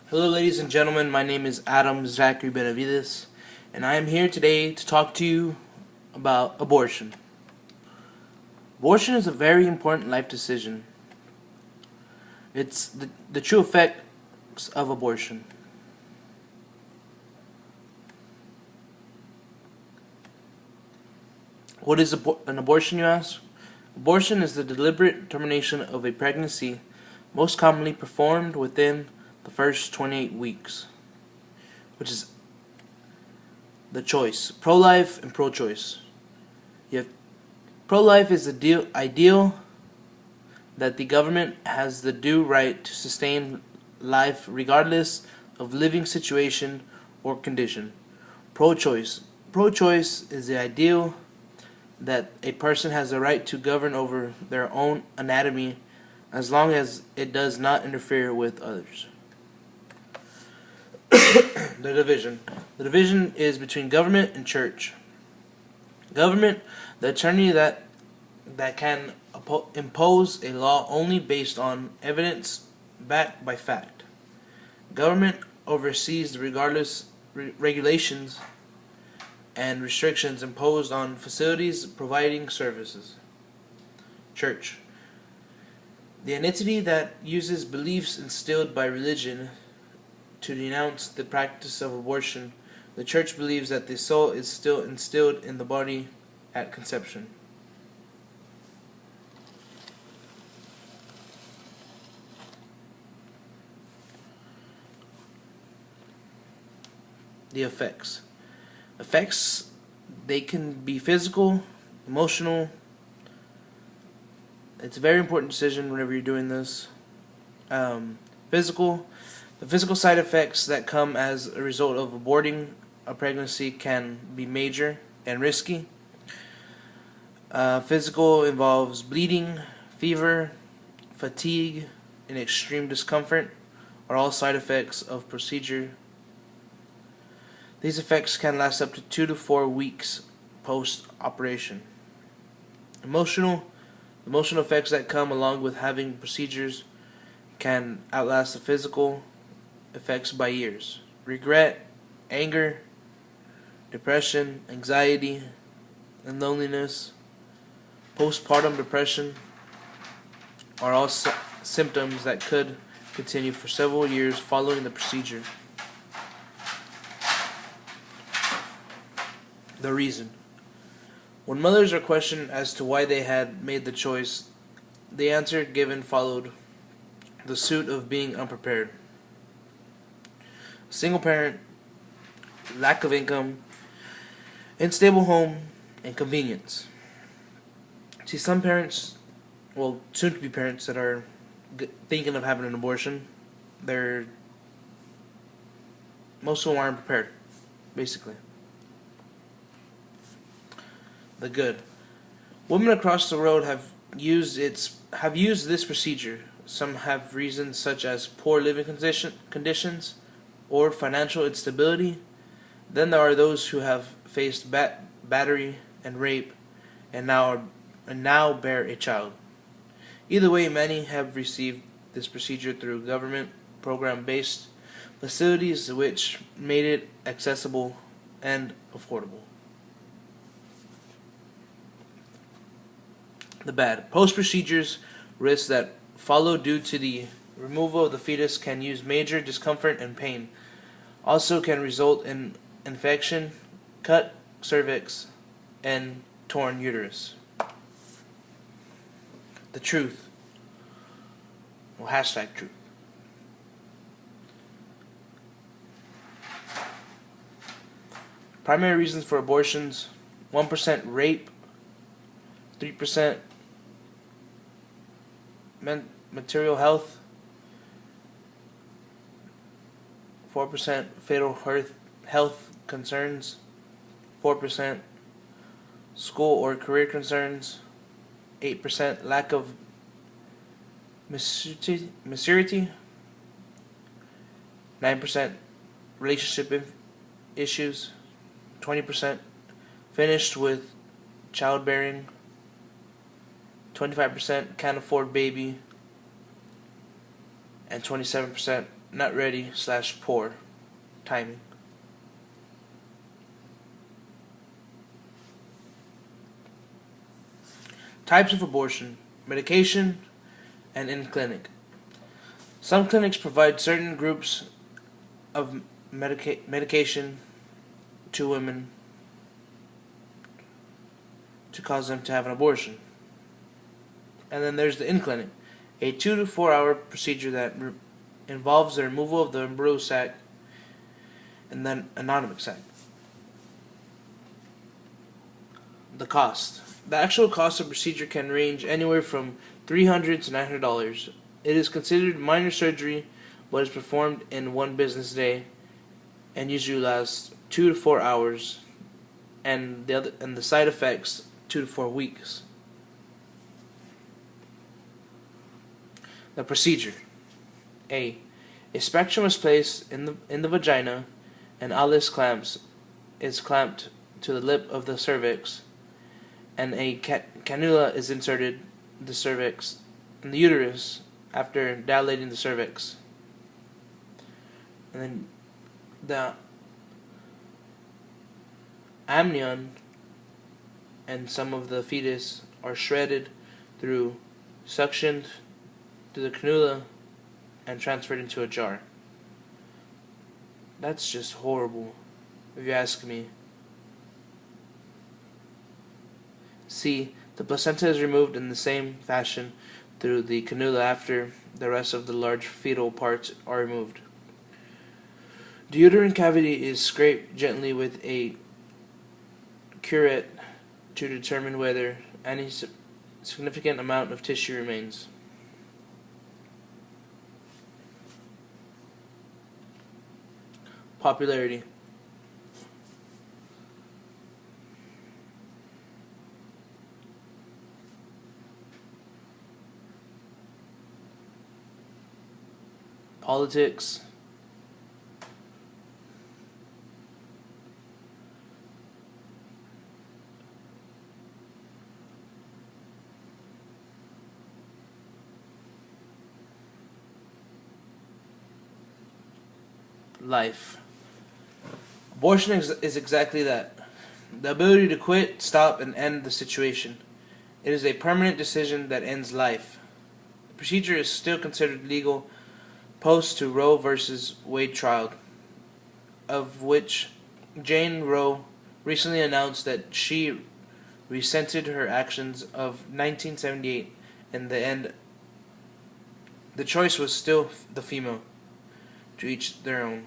Hello, ladies and gentlemen. My name is Adam Zachary Benavides, and I am here today to talk to you about abortion. Abortion is a very important life decision. It's the true effects of abortion. What is an abortion, you ask? Abortion is the deliberate termination of a pregnancy, most commonly performed within the first 28 weeks, which is the choice. Pro-life and pro-choice. You have pro-life is the ideal that the government has the due right to sustain life regardless of living situation or condition. Pro-choice. Pro-choice is the ideal that a person has the right to govern over their own anatomy as long as it does not interfere with others. The division. The division is between government and church. Government, the attorney that can impose a law only based on evidence backed by fact. Government oversees the regulations and restrictions imposed on facilities providing services. Church. The entity that uses beliefs instilled by religion to denounce the practice of abortion. The church believes that the soul is still instilled in the body at conception. The effects. Effects, they can be physical, emotional. It's a very important decision whenever you're doing this. Physical. The physical side effects that come as a result of aborting a pregnancy can be major and risky. Physical involves bleeding, fever, fatigue, and extreme discomfort are all side effects of procedure. These effects can last up to 2 to 4 weeks post-operation. Emotional effects that come along with having procedures can outlast the physical effects by years. Regret, anger, depression, anxiety, and loneliness, postpartum depression are all symptoms that could continue for several years following the procedure. The reason. When mothers are questioned as to why they had made the choice, the answer given followed the suit of being unprepared. Single parent, lack of income, unstable home, and convenience. See, some parents, well, soon-to-be parents that are thinking of having an abortion, most of them aren't prepared, basically. The good. Women across the road have used this procedure. Some have reasons such as poor living conditions or financial instability. Then there are those who have faced battery and rape and now bear a child. Either way, many have received this procedure through government program-based facilities which made it accessible and affordable. The bad. Post-procedures risks that follow due to the removal of the fetus can use major discomfort and pain. Also can result in infection, cut cervix, and torn uterus. The truth. Well, #truth. Primary reasons for abortions: 1% rape, 3% material health, 4% fatal health concerns, 4% school or career concerns, 8% lack of maturity, 9% relationship issues, 20% finished with childbearing, 25% can't afford baby, and 27% not ready / poor timing. Types of abortion: medication and in clinic. Some clinics provide certain groups of medication to women to cause them to have an abortion. And then there's the in clinic, a 2 to 4 hour procedure that involves the removal of the embryo sac and then anatomic sac. The cost. The actual cost of the procedure can range anywhere from $300 to $900. It is considered minor surgery, but is performed in one business day and usually lasts 2 to 4 hours, and the side effects 2 to 4 weeks. The procedure: A spectrum is placed in the vagina, and Alice is clamped to the lip of the cervix, and a cannula is inserted in the cervix and the uterus after dilating the cervix. And then the amnion and some of the fetus are shredded through suctioned to the cannula and transferred into a jar. That's just horrible, if you ask me. C. The placenta is removed in the same fashion through the cannula after the rest of the large fetal parts are removed. The uterine cavity is scraped gently with a curette to determine whether any significant amount of tissue remains. Popularity. Politics. Life. Abortion is exactly that. The ability to quit, stop, and end the situation. It is a permanent decision that ends life. The procedure is still considered legal post to Roe versus Wade trial, of which Jane Roe recently announced that she resented her actions of 1978. In the end, the choice was still the female. To each their own.